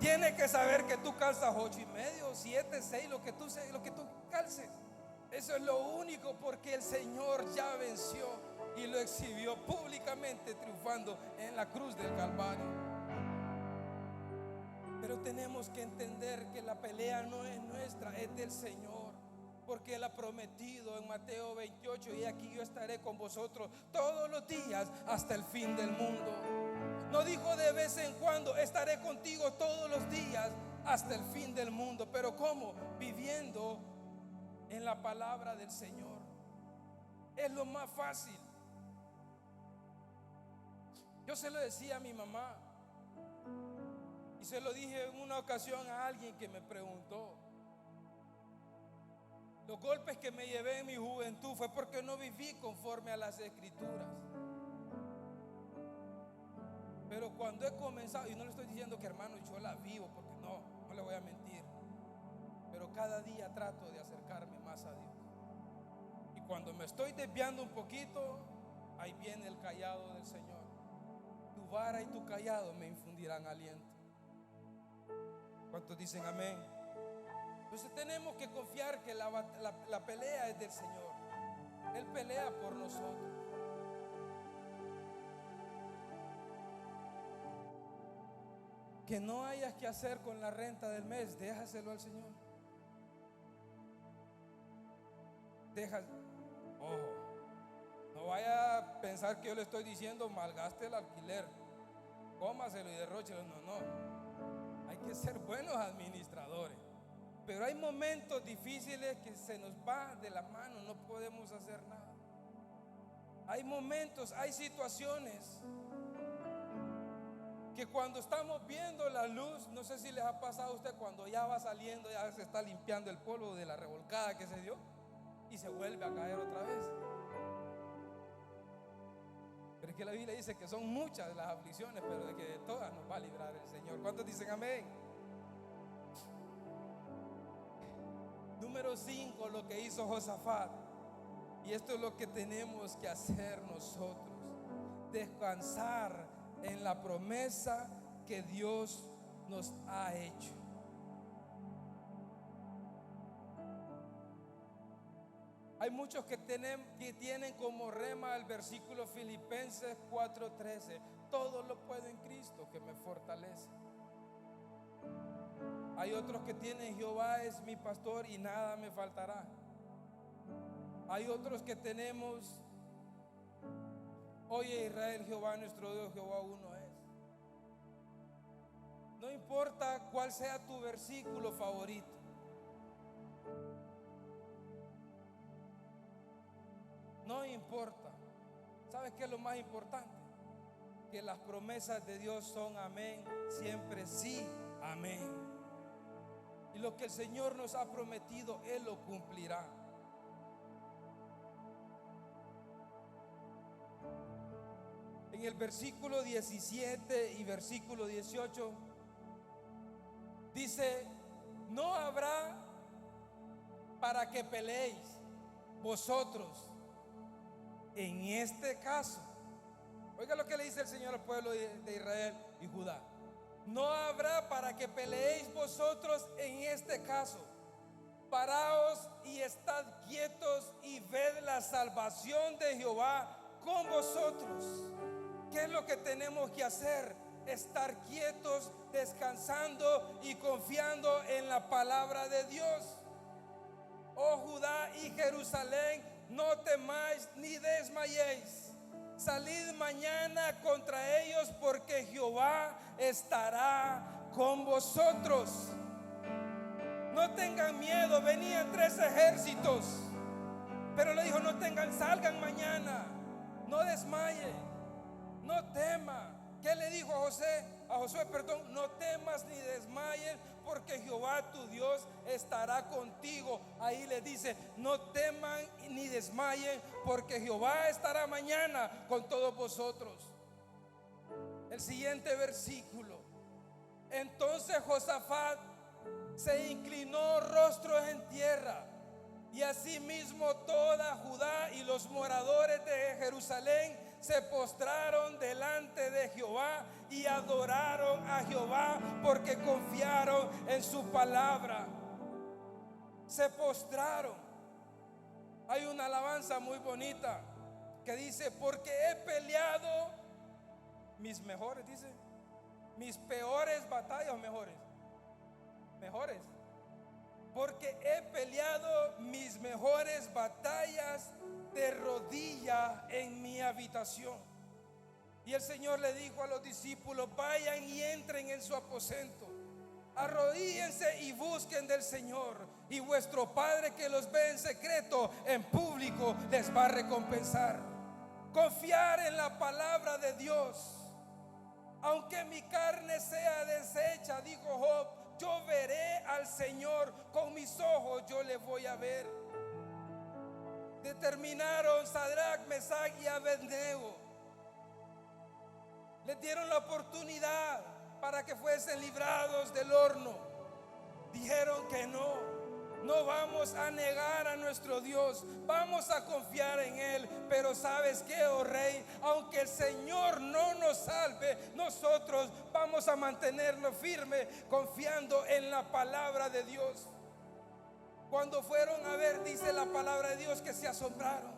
Tiene que saber que tú calzas 8.5, 7, 6, lo que tú calces. Eso es lo único, porque el Señor ya venció y lo exhibió públicamente, triunfando en la cruz del Calvario. Pero tenemos que entender que la pelea no es nuestra, es del Señor, porque Él ha prometido en Mateo 28: y aquí yo estaré con vosotros todos los días hasta el fin del mundo. No dijo de vez en cuando, estaré contigo todos los días hasta el fin del mundo. Pero ¿cómo? Viviendo en la palabra del Señor. Es lo más fácil. Yo se lo decía a mi mamá, y se lo dije en una ocasión a alguien que me preguntó. Los golpes que me llevé en mi juventud fue porque no viví conforme a las Escrituras. Pero cuando he comenzado, y no le estoy diciendo que, hermano, yo la vivo, porque no le voy a mentir, pero cada día trato de acercarme más a Dios. Y cuando me estoy desviando un poquito, ahí viene el cayado del Señor. Tu vara y tu cayado me infundirán aliento. ¿Cuántos dicen amén? Entonces tenemos que confiar que la pelea es del Señor. Él pelea por nosotros. Que no hayas que hacer con la renta del mes, déjaselo al Señor. Ojo, no vaya a pensar que yo le estoy diciendo malgaste el alquiler, cómaselo y derróchelo. No. Hay que ser buenos administradores. Pero hay momentos difíciles que se nos va de la mano, no podemos hacer nada. Hay momentos, hay situaciones que cuando estamos viendo la luz, no sé si les ha pasado a usted, cuando ya va saliendo, ya se está limpiando el polvo de la revolcada que se dio y se vuelve a caer otra vez. Pero es que la Biblia dice que son muchas las aflicciones, pero de que de todas nos va a librar el Señor. ¿Cuántos dicen amén? Número 5, lo que hizo Josafat. Y esto es lo que tenemos que hacer nosotros: descansar en la promesa que Dios nos ha hecho. Hay muchos que tienen como rema el versículo Filipenses 4:13: todo lo puedo en Cristo que me fortalece. Hay otros que tienen Jehová es mi pastor y nada me faltará. Hay otros que tenemos: oye Israel, Jehová nuestro Dios, Jehová uno es. No importa cuál sea tu versículo favorito, no importa. ¿Sabes qué es lo más importante? Que las promesas de Dios son amén, siempre sí, amén. Y lo que el Señor nos ha prometido, Él lo cumplirá. En el versículo 17 y versículo 18 dice: no habrá para que peleéis vosotros en este caso. Oiga lo que le dice el Señor al pueblo de Israel y Judá: no habrá para que peleéis vosotros en este caso. Paraos y estad quietos y ved la salvación de Jehová con vosotros. ¿Qué es lo que tenemos que hacer? Estar quietos, descansando y confiando en la palabra de Dios. Oh Judá y Jerusalén, no temáis ni desmayéis. Salid mañana contra ellos, porque Jehová estará con vosotros. No tengan miedo. Venían 3 ejércitos, pero le dijo: no tengan, salgan mañana, no desmayen, no tema. ¿Qué le dijo a José? a Josué, perdón, no temas ni desmayes, porque Jehová tu Dios estará contigo. Ahí le dice, no teman ni desmayen, porque Jehová estará mañana con todos vosotros. El siguiente versículo. Entonces Josafat se inclinó rostros en tierra, y asimismo toda Judá y los moradores de Jerusalén se postraron delante de Jehová y adoraron a Jehová, porque confiaron en su palabra. Se postraron. Hay una alabanza muy bonita que dice, porque he peleado mis mejores, dice, mis peores batallas, mejores, porque he peleado mis mejores batallas de rodilla en mi habitación. Y el Señor le dijo a los discípulos, vayan y entren en su aposento, arrodíllense y busquen del Señor, y vuestro Padre que los ve en secreto, en público les va a recompensar. Confiar en la palabra de Dios. Aunque mi carne sea deshecha, dijo Job, yo veré al Señor, con mis ojos yo le voy a ver. Determinaron Sadrach, Mesach y Abednego. Les dieron la oportunidad para que fuesen librados del horno. Dijeron que no vamos a negar a nuestro Dios, vamos a confiar en Él. Pero ¿sabes qué, oh Rey? Aunque el Señor no nos salve, nosotros vamos a mantenernos firmes, confiando en la palabra de Dios. Cuando fueron a ver, dice la palabra de Dios, que se asombraron.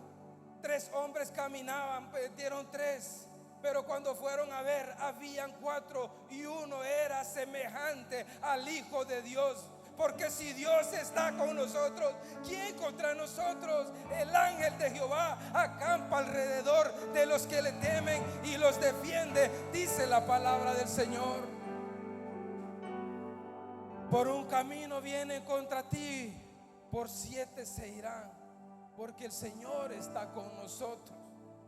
3 hombres caminaban, dieron 3. Pero cuando fueron a ver, habían 4, y uno era semejante al Hijo de Dios. Porque si Dios está con nosotros, ¿quién contra nosotros? El ángel de Jehová acampa alrededor de los que le temen y los defiende, dice la palabra del Señor. Por un camino vienen contra ti, por 7 se irán, porque el Señor está con nosotros.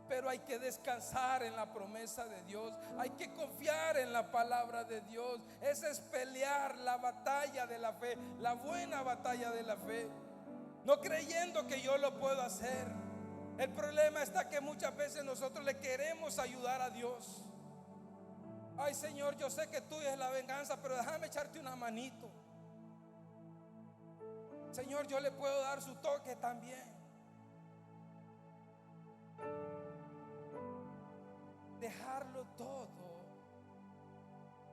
Pero hay que descansar en la promesa de Dios, hay que confiar en la palabra de Dios. Esa es pelear la batalla de la fe, la buena batalla de la fe, no creyendo que yo lo puedo hacer. El problema está que muchas veces nosotros le queremos ayudar a Dios. Ay, Señor, yo sé que tuya es la venganza, pero déjame echarte una manito. Señor, yo le puedo dar su toque también. Dejarlo todo.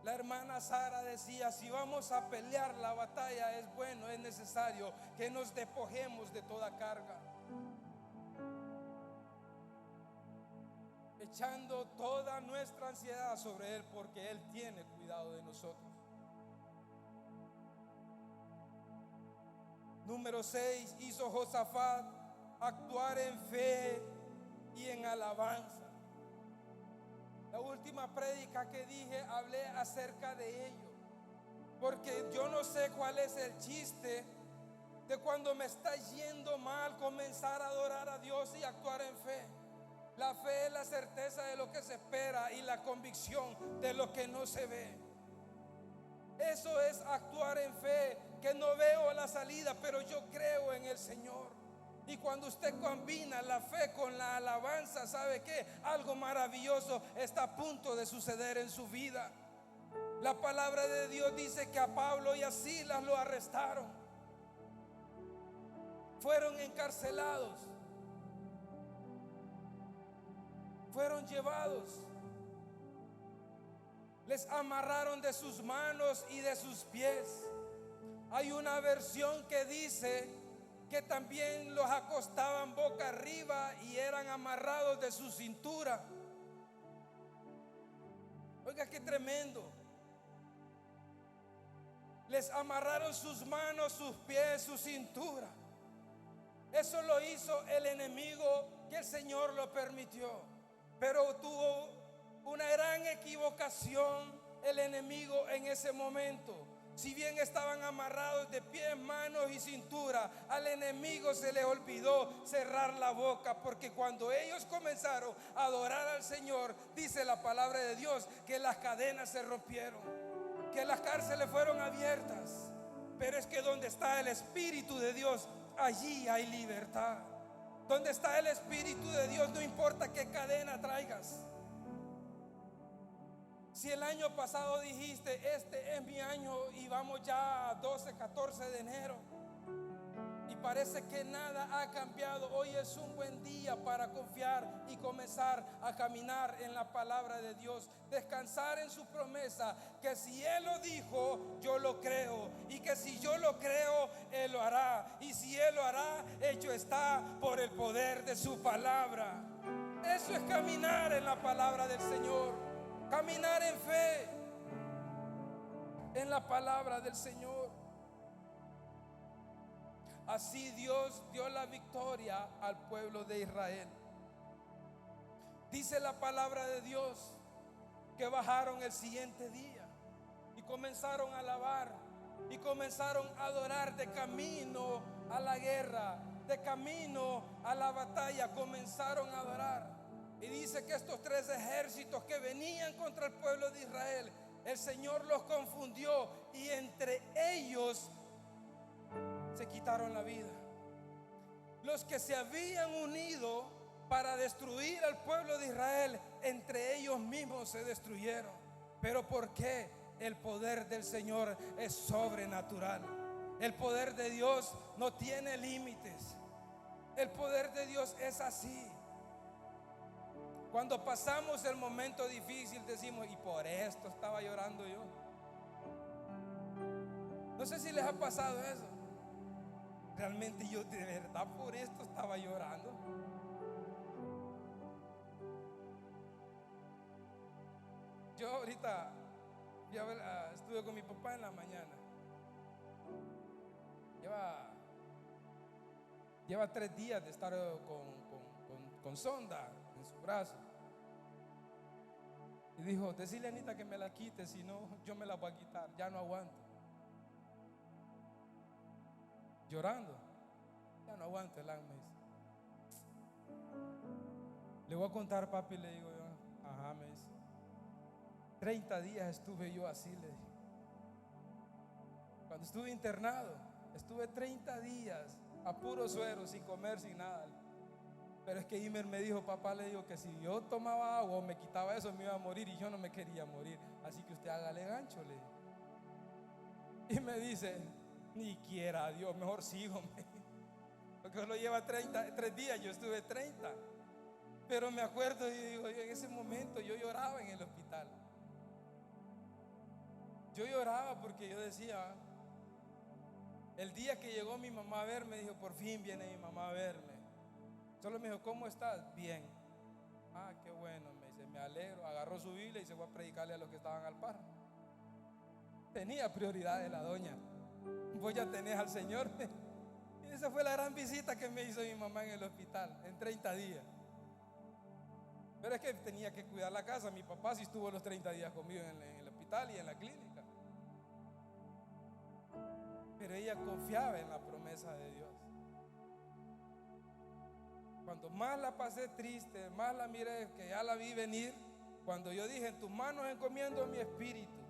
La hermana Sara decía, si vamos a pelear la batalla, es bueno, es necesario que nos despojemos de toda carga, echando toda nuestra ansiedad sobre Él, porque Él tiene cuidado de nosotros. Número 6, hizo Josafat actuar en fe y en alabanza. La última prédica que dije, hablé acerca de ello, porque yo no sé cuál es el chiste de cuando me está yendo mal comenzar a adorar a Dios y actuar en fe. La fe es la certeza de lo que se espera y la convicción de lo que no se ve. Eso es actuar en fe, que no veo la salida, pero yo creo en el Señor. Y cuando usted combina la fe con la alabanza, ¿sabe qué? Algo maravilloso está a punto de suceder en su vida. La palabra de Dios dice que a Pablo y a Silas lo arrestaron. Fueron encarcelados. Fueron llevados. Les amarraron de sus manos y de sus pies. Hay una versión que dice que también los acostaban boca arriba y eran amarrados de su cintura. Oiga, qué tremendo. Les amarraron sus manos, sus pies, su cintura. Eso lo hizo el enemigo, que el Señor lo permitió. Pero tuvo una gran equivocación el enemigo en ese momento. Si bien estaban amarrados de pies, manos y cintura, al enemigo se le olvidó cerrar la boca, porque cuando ellos comenzaron a adorar al Señor, dice la palabra de Dios, que las cadenas se rompieron, que las cárceles fueron abiertas. Pero es que donde está el Espíritu de Dios, allí hay libertad. Donde está el Espíritu de Dios, no importa qué cadena traigas. Si el año pasado dijiste, este es mi año, y vamos ya a 12, 14 de enero, y parece que nada ha cambiado, hoy es un buen día para confiar y comenzar a caminar en la palabra de Dios, descansar en su promesa, que si Él lo dijo, yo lo creo, y que si yo lo creo, Él lo hará, y si Él lo hará, hecho está por el poder de su palabra. Eso es caminar en la palabra del Señor. Caminar en fe en la palabra del Señor. Así Dios dio la victoria al pueblo de Israel. Dice la palabra de Dios que bajaron el siguiente día y comenzaron a alabar y comenzaron a adorar de camino a la guerra, de camino a la batalla, comenzaron a adorar. Y dice que estos tres ejércitos que venían contra el pueblo de Israel, el Señor los confundió y entre ellos se quitaron la vida. Los que se habían unido para destruir al pueblo de Israel, entre ellos mismos se destruyeron. ¿Pero por qué? El poder del Señor es sobrenatural. El poder de Dios no tiene límites. El poder de Dios es así. Cuando pasamos el momento difícil decimos, y por esto estaba llorando yo. No sé si les ha pasado eso. Realmente yo de verdad por esto estaba llorando. Yo ahorita estuve con mi papá en la mañana. Lleva 3 días de estar con sonda en su brazo. Y dijo, decirle a Anita que me la quite, si no yo me la voy a quitar, ya no aguanto. Llorando, ya no aguanto el alma. Le voy a contar, papi, le digo yo. Ajá, me dice. 30 días estuve yo así, le dije. Cuando estuve internado, estuve 30 días a puro suero, sin comer, sin nada. Pero es que Imer me dijo, papá, le digo que si yo tomaba agua o me quitaba eso me iba a morir, y yo no me quería morir, así que usted hágale gancho, le digo. Y me dice, ni quiera Dios, mejor sigo, porque solo lleva 3 días, yo estuve 30. Pero me acuerdo y digo, en ese momento yo lloraba en el hospital. Yo lloraba porque yo decía, el día que llegó mi mamá a verme, dijo, por fin viene mi mamá a verme. Solo me dijo, ¿cómo estás? Bien. Ah, qué bueno, me dice, me alegro. Agarró su Biblia y se fue a predicarle a los que estaban al par. Tenía prioridades la doña. Vos ya tenés al Señor. Y esa fue la gran visita que me hizo mi mamá en el hospital, en 30 días. Pero es que tenía que cuidar la casa. Mi papá sí estuvo los 30 días conmigo en el hospital y en la clínica. Pero ella confiaba en la promesa de Dios. Cuando más la pasé triste, más la miré, que ya la vi venir, cuando yo dije, en tus manos encomiendo mi espíritu,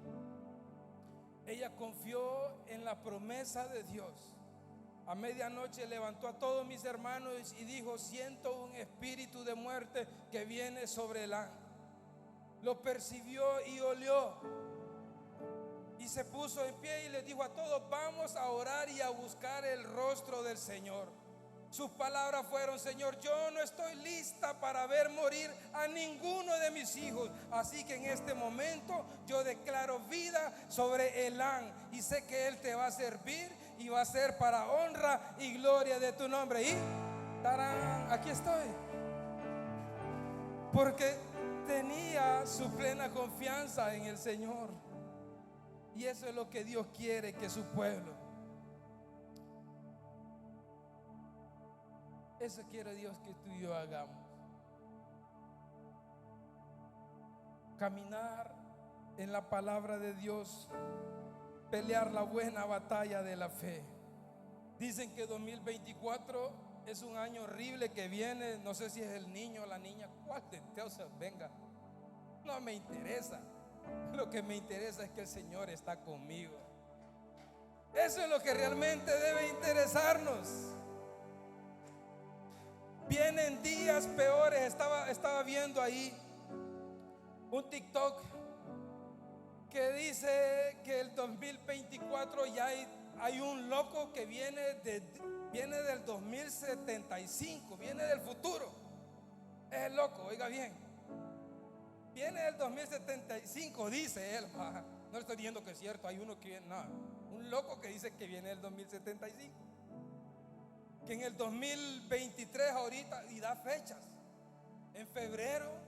ella confió en la promesa de Dios. A medianoche levantó a todos mis hermanos y dijo, siento un espíritu de muerte que viene sobre el ángel. Lo percibió y olió. Y se puso en pie y les dijo a todos, vamos a orar y a buscar el rostro del Señor. Sus palabras fueron, Señor, yo no estoy lista para ver morir a ninguno de mis hijos. Así que en este momento yo declaro vida sobre Elán. Y sé que Él te va a servir y va a ser para honra y gloria de tu nombre. Y tarán, aquí estoy. Porque tenía su plena confianza en el Señor. Y eso es lo que Dios quiere que su pueblo. Eso quiere Dios que tú y yo hagamos. Caminar en la palabra de Dios, pelear la buena batalla de la fe. Dicen que 2024 es un año horrible que viene. No sé si es el niño o la niña, cuál de Dios venga, no me interesa. Lo que me interesa es que el Señor está conmigo. Eso es lo que realmente debe interesarnos. Vienen días peores. Estaba viendo ahí un TikTok que dice que el 2024 ya hay un loco que viene del 2075, viene del futuro. Es el loco, oiga bien. Viene del 2075, dice él. No le estoy diciendo que es cierto, hay uno que viene, no, un loco que dice que viene del 2075. Que en el 2023 ahorita, y da fechas, en febrero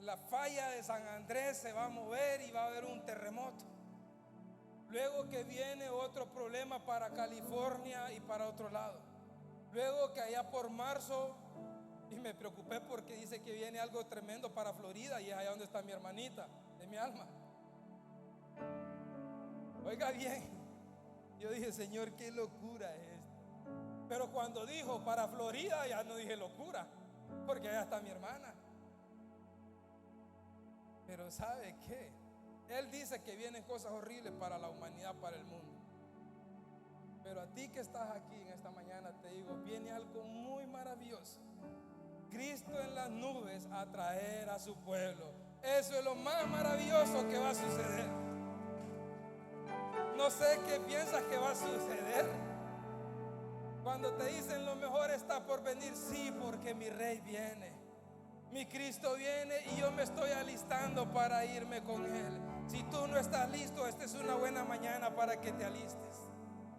la falla de San Andrés se va a mover y va a haber un terremoto. Luego que viene otro problema para California y para otro lado. Luego que allá por marzo, y me preocupé porque dice que viene algo tremendo para Florida, y es allá donde está mi hermanita de mi alma. Oiga bien, yo dije, Señor, qué locura es esto. Pero cuando dijo para Florida, ya no dije locura, porque allá está mi hermana. Pero ¿sabe qué? Él dice que vienen cosas horribles para la humanidad, para el mundo. Pero a ti que estás aquí en esta mañana te digo, viene algo muy maravilloso. Cristo en las nubes a traer a su pueblo. Eso es lo más maravilloso que va a suceder. No sé qué piensas que va a suceder. Cuando te dicen lo mejor está por venir, sí, porque mi rey viene, mi Cristo viene y yo me estoy alistando para irme con él. Si tú no estás listo, esta es una buena mañana para que te alistes.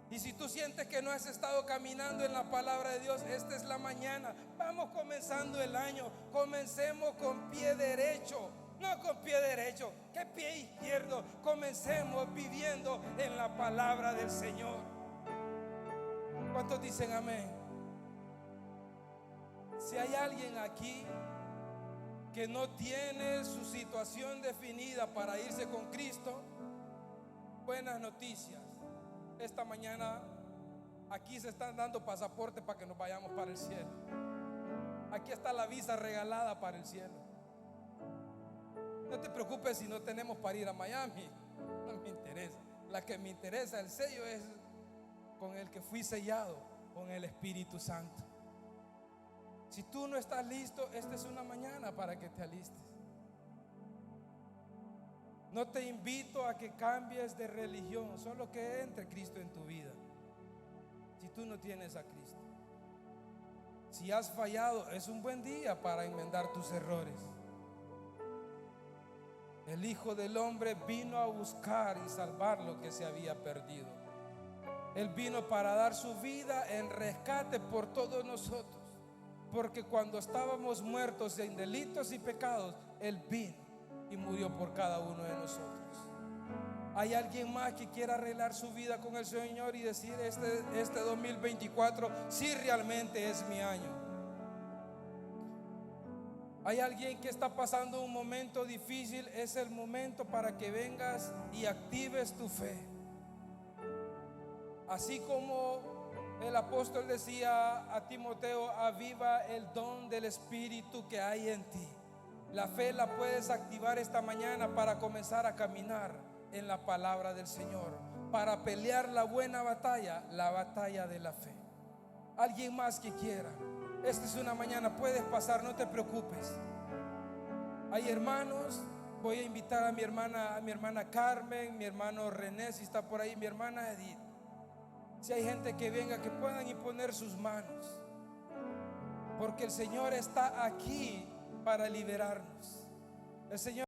Y si tú sientes que no has estado caminando en la palabra de Dios, esta es la mañana. Vamos comenzando el año, comencemos con pie derecho. No con pie derecho, que pie izquierdo. Comencemos viviendo en la palabra del Señor. ¿Cuántos dicen amén? Si hay alguien aquí que no tiene su situación definida para irse con Cristo, buenas noticias. Esta mañana aquí se están dando pasaportes para que nos vayamos para el cielo. Aquí está la visa regalada para el cielo. No te preocupes si no tenemos para ir a Miami, no me interesa. La que me interesa, el sello, es con el que fui sellado, con el Espíritu Santo. Si tú no estás listo, esta es una mañana para que te alistes. No te invito a que cambies de religión, solo que entre Cristo en tu vida. Si tú no tienes a Cristo, si has fallado, es un buen día para enmendar tus errores. El Hijo del Hombre vino a buscar y salvar lo que se había perdido. Él vino para dar su vida en rescate por todos nosotros. Porque cuando estábamos muertos en delitos y pecados, Él vino y murió por cada uno de nosotros. ¿Hay alguien más que quiera arreglar su vida con el Señor y decir este 2024 sí realmente es mi año? Hay alguien que está pasando un momento difícil, es el momento para que vengas y actives tu fe. Así como el apóstol decía a Timoteo, aviva el don del Espíritu que hay en ti. La fe la puedes activar esta mañana para comenzar a caminar en la palabra del Señor, para pelear la buena batalla, la batalla de la fe. Alguien más que quiera, esta es una mañana, puedes pasar, no te preocupes. Hay hermanos, voy a invitar a mi hermana Carmen, mi hermano René, si está por ahí, mi hermana Edith. Si hay gente que venga, que puedan imponer sus manos, porque el Señor está aquí para liberarnos. El Señor